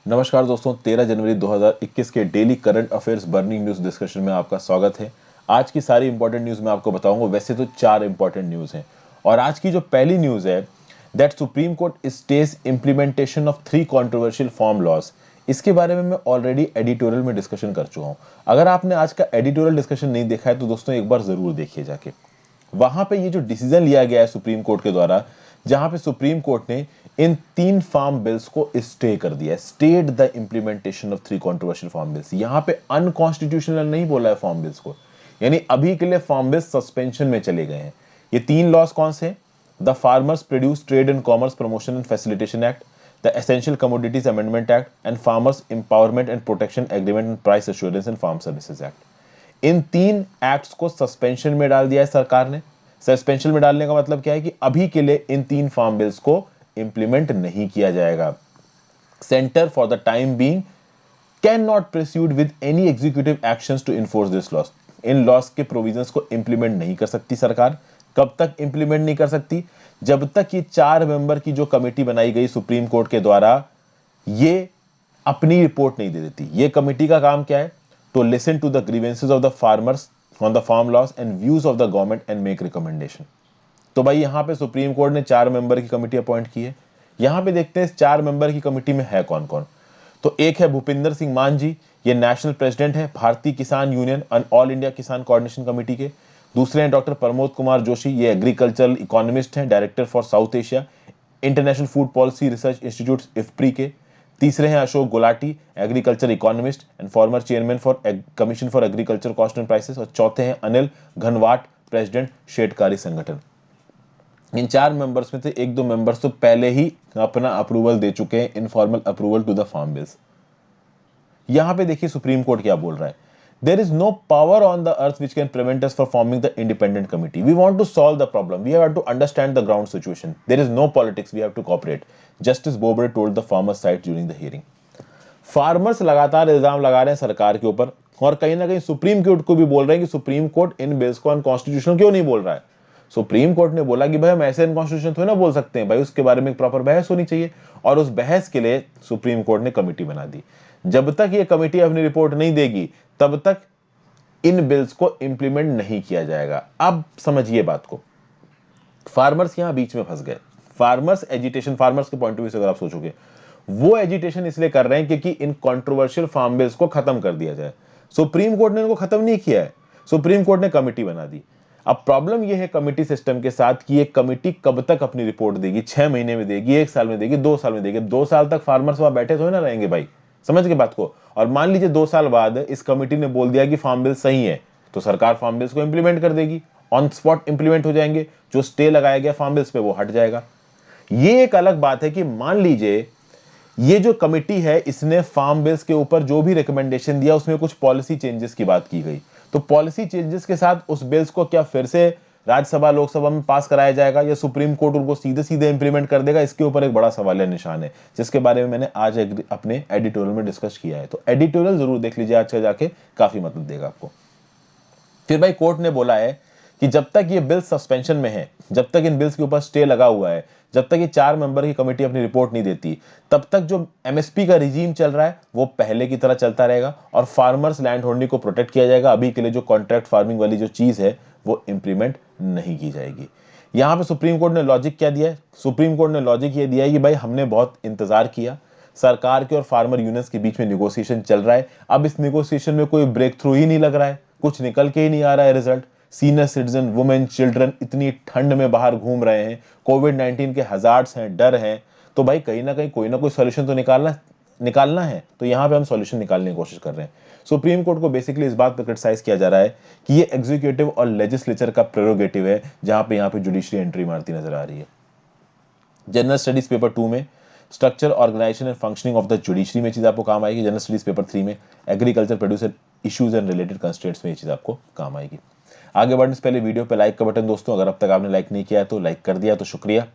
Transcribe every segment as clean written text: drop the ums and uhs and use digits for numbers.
नमस्कार दोस्तों, 13 जनवरी 2021 के daily current affairs burning news discussion में आपका स्वागत है। आज की सारी इंपॉर्टेंट न्यूज मैं आपको बताऊंगा। वैसे तो 4 इंपॉर्टेंट न्यूज हैं और आज की जो पहली न्यूज है that Supreme Court stays implementation of 3 controversial farm laws. इसके बारे में मैं ऑलरेडी एडिटोरियल में डिस्कशन कर चुका हूं। अगर आपने आज का एडिटोरियल डिस्कशन नहीं देखा है तो दोस्तों एक बार जरूर देखिए जाके। वहां पे ये जो डिसीजन लिया गया है सुप्रीम कोर्ट के द्वारा, जहां पे सुप्रीम कोर्ट ने इन 3 फार्म बिल्स को स्टे कर दिया है, stayed the implementation of 3 controversial farm bills. यहां पे अनकॉन्स्टिट्यूशनल नहीं बोला है फार्म बिल्स को, यानी अभी के लिए फार्म बिल्स सस्पेंशन में चले गए हैं। ये 3 लॉज कौन से? The farmers produce trade and commerce promotion and facilitation act, the essential commodities amendment act and farmers empowerment and protection agreement and price assurance and farm services act. इन 3 acts को suspension में डाल दिया है सरकार ने। सस्पेंशन में डालने का मतलब क्या है कि अभी के लिए इन 3 फार्म बिल्स को इंप्लीमेंट नहीं किया जाएगा। Centre for the time being can not proceed with any executive actions to enforce this laws. इन लॉस के प्रोविजंस को इंप्लीमेंट नहीं कर सकती सरकार। कब तक इंप्लीमेंट नहीं कर सकती? जब तक ये 4 मेंबर की जो कमेटी बनाई गई सुप्रीम कोर्ट के द्वारा, ये अपनी रिपोर्ट नहीं दे देती। ये कमेटी का काम क्या है? To listen to the grievances of the farmers on the farm laws and views of the government and make recommendation. तो भाई यहां पे सुप्रीम कोर्ट ने 4 मेंबर की कमेटी अपॉइंट की है। यहां पे देखते हैं इस 4 मेंबर की कमेटी में है कौन कौन। तो एक है भूपिंदर सिंह मान जी, ये नेशनल प्रेसिडेंट है भारतीय किसान यूनियन एंड ऑल इंडिया किसान कोऑर्डिनेशन कमेटी के। दूसरे हैं डॉक्टर प्रमोद कुमार जोशी, ये एग्रीकल्चरल इकोनॉमिस्ट हैं, director for south Asia international food policy research institute इफ्प्री के। तीसरे हैं Ashok Gulati, agriculture economist and former chairman for commission for agriculture cost and prices. और चौथे हैं अनिल घनवाट, प्रेसिडेंट शेडकारी संगठन। इन 4 मेंबर्स में से 1-2 मेंबर्स तो पहले ही अपना अप्रूवल दे चुके हैं, informal approval to the farm bills. यहां पे देखिए सुप्रीम कोर्ट क्या बोल रहा है। There is no power on the earth which can prevent us from forming the independent committee. We want to solve the problem. We have to understand the ground situation. There is no politics. We have to cooperate. Justice Bobde told the farmers side during the hearing. Farmers लगातार इल्जाम लगा रहे हैं सरकार के ऊपर और कहीं ना कहीं सुप्रीम कोर्ट को भी बोल रहे हैं कि सुप्रीम कोर्ट इन बिल्स को अनकॉन्स्टिट्यूशनल क्यों नहीं बोल रहा है। सुप्रीम कोर्ट ने बोला कि भाई हम ऐसे अनकॉन्स्टिट्यूशनल थोड़ी ना बोल सकते हैं, भाई उसके बारे में एक प्रॉपर बहस होनी चाहिए। और उस बहस के लिए सुप्रीम कोर्ट ने कमेटी बना दी। जब तक ये कमेटी अपनी रिपोर्ट नहीं देगी तब तक इन बिल्स को इंप्लीमेंट नहीं किया जाएगा। अब समझिए बात को। फार्मर्स यहां बीच में फंस गए। फार्मर्स एजिटेशन, फार्मर्स के पॉइंट ऑफ व्यू से अगर आप सोचोगे, वो एजिटेशन इसलिए कर रहे हैं क्योंकि इन कंट्रोवर्शियल फार्म बिल्स को खत्म कर दिया जाए। सुप्रीम कोर्ट ने इनको खत्म नहीं किया है, सुप्रीम कोर्ट ने कमेटी बना दी। अब प्रॉब्लम यह है कमेटी सिस्टम के साथ कि ये कमेटी कब तक अपनी रिपोर्ट देगी? 6 महीने में देगी, 1 साल में देगी, 2 साल में देगी? 2 साल तक फार्मर्स वहां बैठे थोड़े ना रहेंगे भाई, समझ के बात को। और मान लीजिए 2 साल बाद इस कमेटी ने बोल दिया कि फार्म बिल सही है, तो सरकार फार्म बिल्स को इंप्लीमेंट कर देगी, ऑन स्पॉट इंप्लीमेंट हो जाएंगे। जो स्टे लगाया गया फार्म बिल्स पे वो हट जाएगा। ये एक अलग बात है कि मान लीजिए ये जो कमेटी है इसने फार्म बिल्स के ऊपर जो भी रिकमेंडेशन दिया उसमें कुछ पॉलिसी चेंजेस की बात की गई, तो पॉलिसी चेंजेस के साथ उस बिल्स को क्या फिर से राज्यसभा लोकसभा में पास कराया जाएगा या सुप्रीम कोर्ट उनको सीधे सीधे इंप्लीमेंट कर देगा? इसके ऊपर एक बड़ा सवाल निशान है, जिसके बारे में मैंने आज अपने एडिटोरियल में डिस्कस किया है। तो एडिटोरियल जरूर देख लीजिए आज का जाके, काफी मदद देगा आपको। फिर भाई कोर्ट ने बोला है कि जब तक ये बिल सस्पेंशन में है, जब तक इन बिल्स के ऊपर स्टे लगा हुआ है, जब तक ये 4 मेंबर की कमेटी अपनी रिपोर्ट नहीं देती, तब तक जो एमएसपी का रिजीम चल रहा है वो पहले की तरह चलता रहेगा और फार्मर्स लैंड होल्डिंग को प्रोटेक्ट किया जाएगा। अभी के लिए जो कॉन्ट्रैक्ट फार्मिंग वाली जो चीज है वो इंप्लीमेंट नहीं की जाएगी। यहां पे सुप्रीम कोर्ट ने लॉजिक क्या दिया है? सुप्रीम कोर्ट ने लॉजिक ये दिया है कि भाई हमने बहुत इंतजार किया, सरकार के और फार्मर यूनियंस के बीच में नेगोशिएशन चल रहा है। अब इस नेगोशिएशन में कोई ब्रेक थ्रू ही नहीं लग रहा है, कुछ निकल के ही नहीं आ रहा है result. Senior citizen, women, children इतनी ठंड में बाहर घूम रहे हैं, कोविड-19 के हजार्ड्स हैं, डर हैं, तो भाई कहीं ना कहीं कोई ना कोई सॉल्यूशन तो निकालना है। तो यहां पे हम सॉल्यूशन निकालने की कोशिश कर रहे हैं। सुप्रीम कोर्ट को बेसिकली इस बात पर क्रिटिसाइज किया जा रहा है कि ये एग्जीक्यूटिव और लेजिस्लेचर का प्रेरोगेटिव है, जहां पे यहां पे जुडिशरी एंट्री मारती नजर आ रही है। जनरल स्टडीज पेपर 2 में structure, organisation and functioning of the judiciary में चीज आपको काम आएगी। जनरल स्टडीज पेपर 3 में agriculture producer issues and related constraints में ये चीज आपको काम आएगी। आगे बढ़ने से पहले वीडियो पे लाइक का बटन दोस्तों, अगर अब तक आपने लाइक नहीं किया है तो लाइक कर दिया तो शुक्रिया।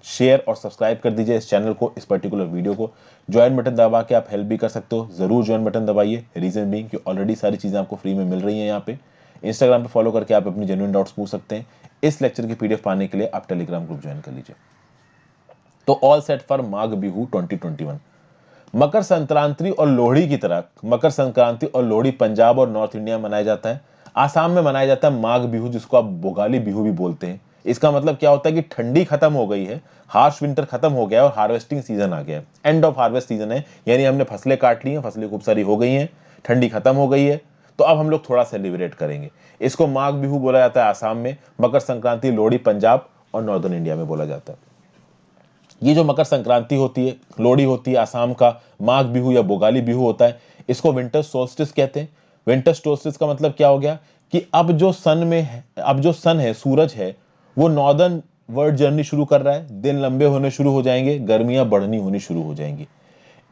शेयर और सब्सक्राइब कर दीजिए इस चैनल को, इस पर्टिकुलर वीडियो को। ज्वाइन बटन दबा के आप हेल्प भी कर सकते हो, जरूर ज्वाइन बटन दबाइए। रीजन बीइंग कि ऑलरेडी सारी चीजें आपको फ्री में मिल रही हैं यहाँ पे। इंस्टाग्राम पे फॉलो करके आप अपनी जेन्युइन डाउट्स पूछ सकते हैं। इस लेक्चर की पीडीएफ पाने के लिए आप टेलीग्राम ग्रुप ज्वाइन कर लीजिए। तो all set for Magh Bihu 2021। Makar Sankranti और लोहड़ी की तरह मकर संक्रांति और लोहड़ी पंजाब और नॉर्थ इंडिया में मनाया जाता है। आसाम में मनाया जाता है माघ बिहू, जिसको आप भोगाली बिहू भी बोलते हैं। इसका मतलब क्या होता है कि ठंडी खत्म हो गई है, हार्श विंटर खत्म हो गया है और हार्वेस्टिंग सीजन आ गया है, एंड ऑफ हार्वेस्ट सीजन है, यानी हमने फसलें काट ली हैं, फसलें खूब सारी हो गई हैं, ठंडी खत्म हो गई है, तो अब हम लोग थोड़ा सेलिब्रेट करेंगे। इसको माघ बिहू बोला जाता है आसाम में, मकर संक्रांति लोहड़ी पंजाब और नॉर्दर्न इंडिया में बोला जाता है। ये जो मकर संक्रांति होती है, लोहड़ी होती है आसाम का, माघ बिहू या भोगाली बिहू होता है, इसको विंटर सोल्स्टिस कहते हैं। विंटर सोल्स्टिस का मतलब क्या हो गया कि अब जो सन है, सूरज है, वो नॉर्दर्न वर्ल्ड जर्नी शुरू कर रहा है, दिन लंबे होने शुरू हो जाएंगे, गर्मियां बढ़नी होनी शुरू हो जाएंगी।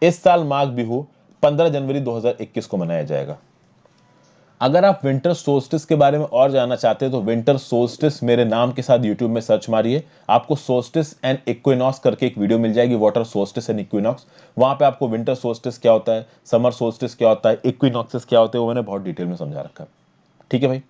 इस साल माघ बिहू 15 जनवरी 2021 को मनाया जाएगा। अगर आप विंटर सोल्स्टिस के बारे में और जानना चाहते हैं तो विंटर सोल्स्टिस मेरे नाम के साथ यूट्यूब में सर्च मारिए, आपको सोल्स्टिस एंड इक्विनॉक्स करके एक वीडियो मिल जाएगी, वाटर सोल्स्टिस एंड इक्विनॉक्स। वहां पे आपको विंटर सोल्स्टिस क्या होता है, समर सोल्स्टिस क्या होता है, इक्विनॉक्सेस क्या होते हैं, वो मैंने बहुत डिटेल में समझा रखा है। ठीक है भाई।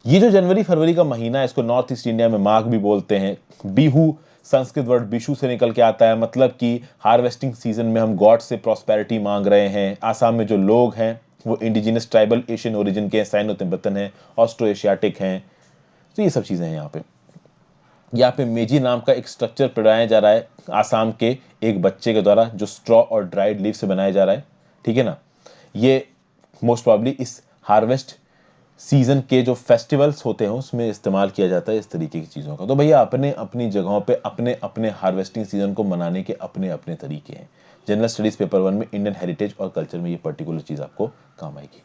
ये जो जनवरी फरवरी का महीना है, इसको नॉर्थ ईस्ट इंडिया में माघ भी बोलते हैं। बिहू संस्कृत वर्ड बिशु से निकल के आता है, मतलब कि हार्वेस्टिंग सीजन में हम गॉड से प्रॉस्पेरिटी मांग रहे हैं। आसाम में जो लोग हैं वो इंडिजिनस ट्राइबल एशियन ओरिजिन के, साइनो तिब्बतन है, ऑस्ट्रो एशियाटिक हैं, तो ये सब चीजें हैं। यहाँ पे मेजी नाम का एक स्ट्रक्चर बनाया जा रहा है आसाम के एक बच्चे के द्वारा, जो स्ट्रॉ और ड्राइड लीव से बनाया जा रहा है। ठीक है ना। ये मोस्ट प्रॉब्ली इस हार्वेस्ट सीजन के जो फेस्टिवल्स होते हैं उसमें इस्तेमाल किया जाता है इस तरीके की चीज़ों का। तो भैया अपने अपनी जगहों पे अपने अपने हार्वेस्टिंग सीजन को मनाने के अपने अपने तरीके हैं। जनरल स्टडीज पेपर 1 में इंडियन हेरिटेज और कल्चर में ये पर्टिकुलर चीज़ आपको काम आएगी।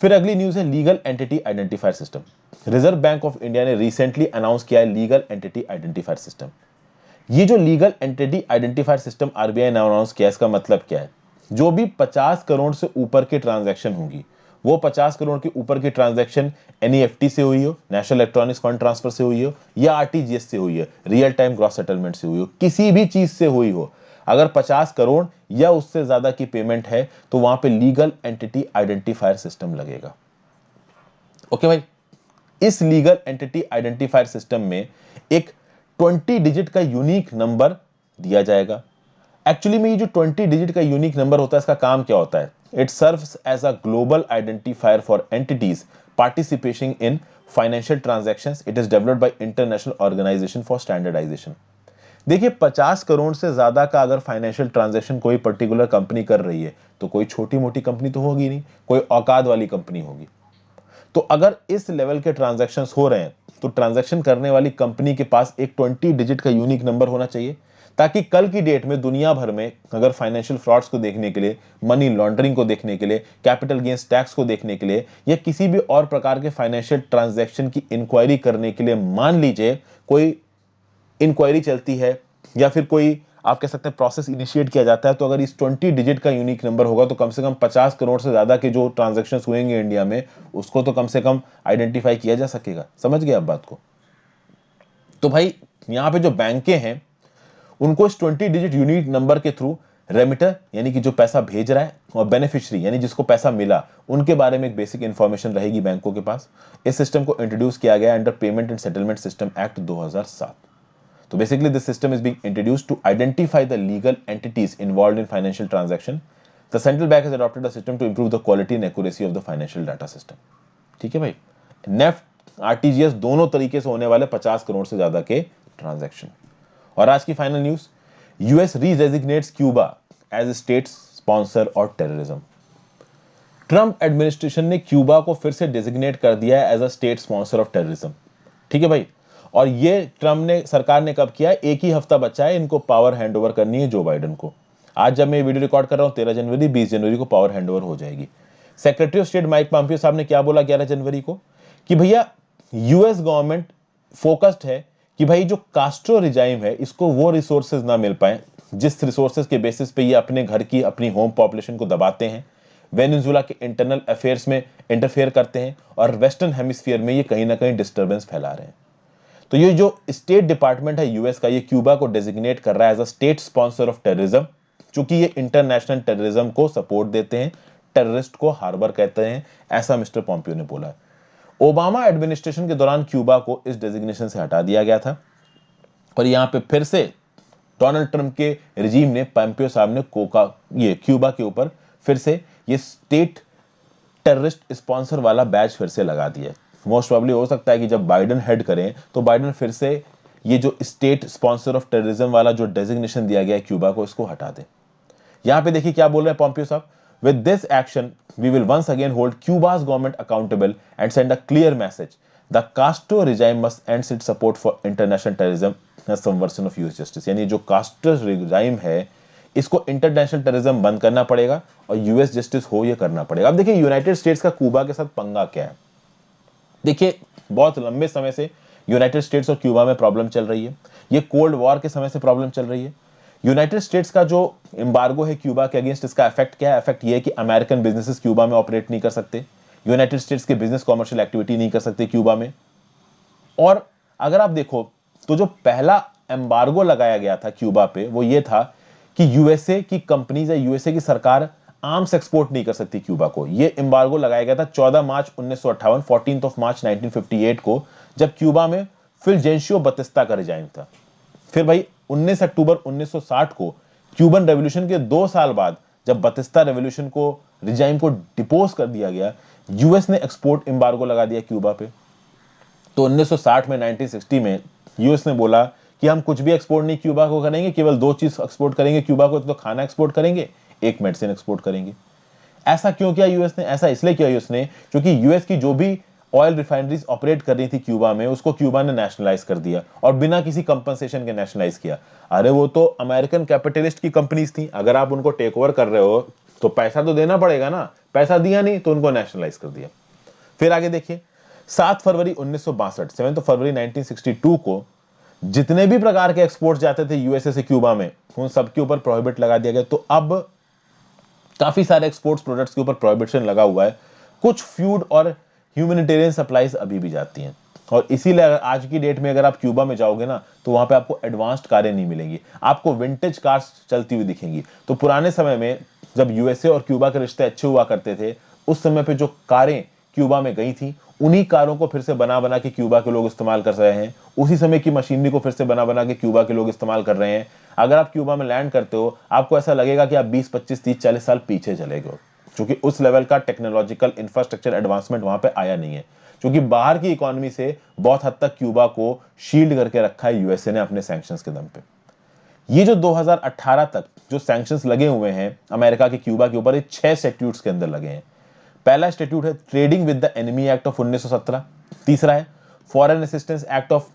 फिर अगली न्यूज़ है legal entity identifier system. Reserve bank of India ने रिसेंटली अनाउंस किया है लीगल एंटिटी आइडेंटिफायर सिस्टम। ये जो legal entity identifier system RBI ने अनाउंस किया, इसका मतलब क्या है, जो भी 50 करोड़ से ऊपर के ट्रांजैक्शन होंगी, वो 50 करोड़ के ऊपर की ट्रांजैक्शन एनईएफटी से हुई हो, नेशनल इलेक्ट्रॉनिक्स फंड ट्रांसफर से हुई हो, या आरटीजीएस से हुई है, रियल टाइम ग्रॉस सेटलमेंट से हुई हो, किसी भी चीज से हुई हो, अगर 50 करोड़ या उससे ज्यादा की पेमेंट है तो वहां पे लीगल एंटिटी आइडेंटिफायर सिस्टम लगेगा। ओके भाई। इस लीगल एंटिटी आइडेंटिफायर सिस्टम में एक 20 डिजिट का यूनिक नंबर दिया जाएगा। एक्चुअली में ये जो 20 डिजिट का यूनिक नंबर होता है, इसका काम क्या होता है, it serves as a global identifier for entities participation in financial transactions. It is developed by International Organization for Standardization. देखिए 50 करोड़ से ज्यादा का अगर फाइनेंशियल ट्रांजैक्शन कोई पर्टिकुलर कंपनी कर रही है तो कोई छोटी मोटी कंपनी तो होगी नहीं, कोई औकात वाली कंपनी होगी। तो अगर इस लेवल के ट्रांजैक्शंस हो रहे हैं तो ट्रांजैक्शन करने वाली कंपनी के पास एक 20 डिजिट का यूनिक नंबर होना चाहिए, ताकि कल की डेट में दुनिया भर में अगर फाइनेंशियल फ्रॉड्स को देखने के लिए, मनी लॉन्ड्रिंग को देखने के लिए, कैपिटल गेन्स टैक्स को देखने के लिए, या किसी भी और प्रकार के फाइनेंशियल ट्रांजैक्शन की इंक्वायरी करने के लिए, मान लीजिए कोई इंक्वायरी चलती है या फिर कोई आप कह सकते हैं प्रोसेस इनिशिएट किया जाता है, तो अगर इस 20 डिजिट का यूनिक नंबर होगा तो कम से कम 50 करोड़ से ज्यादा के जो ट्रांजैक्शंस हुएंगे इंडिया में, उसको तो कम से कम आइडेंटिफाई किया जा सकेगा। समझ गए आप बात को। तो भाई यहां पे जो बैंकें हैं उनको इस 20 डिजिट यूनिक नंबर के थ्रू रेमिटर यानी कि जो पैसा भेज रहा है, और बेनिफिशियरी यानी जिसको पैसा मिला, उनके बारे में एक बेसिक इंफॉर्मेशन रहेगी बैंकों के पास। इस सिस्टम को इंट्रोड्यूस किया गया under payment and settlement system act 2007। So basically, this system is being introduced to identify the legal entities involved in financial transaction. The central bank has adopted a system to improve the quality and accuracy of the financial data system. ठीक है भाई। NEFT RTGS दोनों तरीके से होने वाले 50 करोड़ से ज्यादा के ट्रांजैक्शन। और आज की final news, US redesignates Cuba as state sponsor और टेररिज्म। ट्रंप एडमिनिस्ट्रेशन ने क्यूबा को फिर से डेजिग्नेट कर दिया है as a state sponsor of terrorism. ठीक है भाई। और ये ट्रंप ने सरकार ने कब किया है, एक ही हफ्ता बचा है इनको पावर हैंडओवर करनी है जो बाइडेन को। आज जब मैं वीडियो रिकॉर्ड कर रहा हूं 13 जनवरी, 20 जनवरी को पावर हैंडओवर हो जाएगी। Secretary of state Mike Pompeo साहब ने क्या बोला 11 जनवरी को, कि भैया यूएस गवर्नमेंट फोकस्ड है कि भाई जो कास्ट्रो रिजाइम है इसको वो रिसोर्सेज ना मिल पाए जिस रिसोर्सेज के बेसिस पे ये अपने घर की अपनी होम पॉपुलेशन को दबाते हैं, वेनेजुएला के इंटरनल अफेयर्स में इंटरफेयर करते हैं, और वेस्टर्न हेमिस्फीयर में ये कहीं ना कहीं डिस्टर्बेंस फैला रहे हैं। तो ये जो स्टेट डिपार्टमेंट है यूएस का, ये क्यूबा को डेजिग्नेट कर रहा है as a state sponsor of terrorism, क्योंकि ये इंटरनेशनल टेररिज्म को सपोर्ट देते हैं, टेररिस्ट को हार्बर कहते हैं, ऐसा मिस्टर पॉम्पियो ने बोला है। ओबामा एडमिनिस्ट्रेशन के दौरान क्यूबा को इस डेजिग्नेशन से हटा दिया गया था, और यहां पे फिर से डोनाल्ड ट्रंप के रिजीम ने, पोम्पियो साहब ने क्यूबा के ऊपर फिर से ये स्टेट टेररिस्ट स्पॉन्सर वाला बैच फिर से लगा दिया। मोस्ट प्रोबेबली हो सकता है कि जब बाइडेन हेड करें तो बाइडेन फिर से ये जो स्टेट स्पॉन्सर ऑफ टेररिज्म वाला जो डेजिग्नेशन दिया गया है क्यूबा को, इसको हटा दें। यहां पे देखिए क्या बोल रहे हैं पोम्पियो साहब, with this action we will once again hold Cuba's government accountable and send a clear message, the Castro regime must end its support for international terrorism as subversion of US justice. यानी जो Castro regime है, इसको international terrorism बंद करना पड़ेगा और US justice हो ये करना पड़ेगा। अब देखिए यूनाइटेड स्टेट्स का क्यूबा के साथ पंगा क्या है। देखिए बहुत लंबे समय से यूनाइटेड स्टेट्स और क्यूबा में प्रॉब्लम चल रही है। ये कोल्ड वॉर के समय से प्रॉब्लम चल रही है। यूनाइटेड स्टेट्स का जो एम्बार्गो है क्यूबा के अगेंस्ट, इसका इफेक्ट क्या है? इफेक्ट ये है कि अमेरिकन बिजनेसेस क्यूबा में ऑपरेट नहीं कर सकते, यूनाइटेड स्टेट्स के बिजनेस कॉमर्शियल एक्टिविटी नहीं कर सकते क्यूबा में। और अगर आप देखो तो जो पहला एम्बार्गो लगाया गया था क्यूबा पे, वो ये था कि यूएसए की कंपनीज या यूएसए की सरकार आर्म्स एक्सपोर्ट नहीं कर सकती क्यूबा को। ये एम्बार्गो लगाया गया था 14 मार्च 1958, 14 ऑफ मार्च 1958 को, जब क्यूबा में फिलजेंशियो बतिस्ता का रिजाइम था। फिर भाई 19 अक्टूबर 1960 को क्यूबन रेवोल्यूशन के 2 साल बाद जब बतिस्ता रेवोल्यूशन को रिजाइम को डिपोज कर दिया गया, यूएस ने एक्सपोर्ट एम्बार्गो लगा दिया क्यूबा पे। तो 1960 में 1960 में यूएस ने बोला कि हम कुछ भी एक्सपोर्ट नहीं क्यूबा को करेंगे, केवल 2 चीज एक्सपोर्ट करेंगे क्यूबा को, तो खाना एक्सपोर्ट करेंगे, एक मेडिसिन एक्सपोर्ट करेंगे। ऐसा क्यों किया यूएस ने? ऐसा इसलिए किया यूएस ने क्योंकि यूएस की जो भी ऑयल रिफाइनरीज ऑपरेट कर रही थी क्यूबा में, उसको क्यूबा ने नेशनलाइज कर दिया और बिना किसी कंपनसेशन के नेशनलाइज किया। अरे वो तो अमेरिकन कैपिटलिस्ट की कंपनीज थी, अगर आप उनको टेक ओवर कर रहे हो तो पैसा तो देना पड़ेगा ना, पैसा दिया नहीं तो उनको नेशनलाइज कर दिया। फिर आगे देखिए 7 फरवरी 1962, 7 फरवरी 1962 को जितने भी प्रकार के एक्सपोर्ट जाते थे यूएसए से क्यूबा में, उन सबके ऊपर प्रोहिबिट लगा दिया गया। तो अब काफी सारे एक्सपोर्ट्स प्रोडक्ट्स के ऊपर प्रोहिबिशन लगा हुआ है। कुछ फूड और ह्यूमैनिटेरियन सप्लाईज अभी भी जाती हैं, और इसीलिए आज की डेट में अगर आप क्यूबा में जाओगे ना तो वहां पे आपको एडवांस्ड कारें नहीं मिलेंगी, आपको विंटेज कार्स चलती हुई दिखेंगी। तो पुराने समय में जब यूएसए और क्यूबा के रिश्ते अच्छे हुआ करते थे, उस समय पे जो कारें क्यूबा में गई थी, उन्हीं कारों को फिर से बना बना के क्यूबा के लोग इस्तेमाल कर रहे हैं। उसी समय की मशीनरी को फिर से बना बना के क्यूबा के लोग इस्तेमाल कर रहे हैं। अगर आप क्यूबा में लैंड करते हो, आपको ऐसा लगेगा कि आप 20, 25, 30, 40 साल पीछे चले गए हो, क्योंकि उस लेवल का टेक्नोलॉजिकल इंफ्रास्ट्रक्चर एडवांसमेंट वहां पे आया नहीं है। क्योंकि बाहर की इकोनॉमी से बहुत हद तक क्यूबा को शील्ड करके रखा है यूएसए ने अपने सैंक्शंस के दम पे। ये जो 2018 तक जो सैंक्शंस लगे हुए हैं अमेरिका के क्यूबा के ऊपर, ये 6 स्टैट्यूट्स के अंदर लगे हैं। पहला स्टैट्यूट है trading with the enemy act of 1917, तीसरा है फॉरेन असिस्टेंस एक्ट ऑफ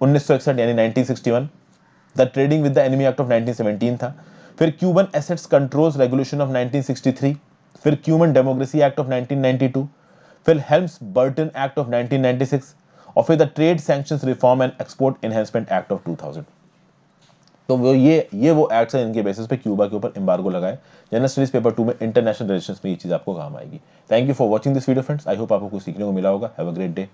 1961 यानी 1961, the trading with the enemy act of 1917 था। फिर Cuban assets controls regulation of 1963, फिर क्यूबन डेमोक्रेसी एक्ट ऑफ 1992, फिर हेल्म्स बर्टन एक्ट ऑफ 1996, और फिर the trade sanctions reform and export enhancement act of 2000। तो वो acts हैं, इनके बेसिस पे क्यूबा के ऊपर एम्बार्गो लगाए। जनरल स्टडीज पेपर 2 में इंटरनेशनल रिलेशंस में ये चीज आपको काम आएगी। Thank you for watching this video friends, I hope आपको कुछ सीखने को मिला होगा। Have a great day.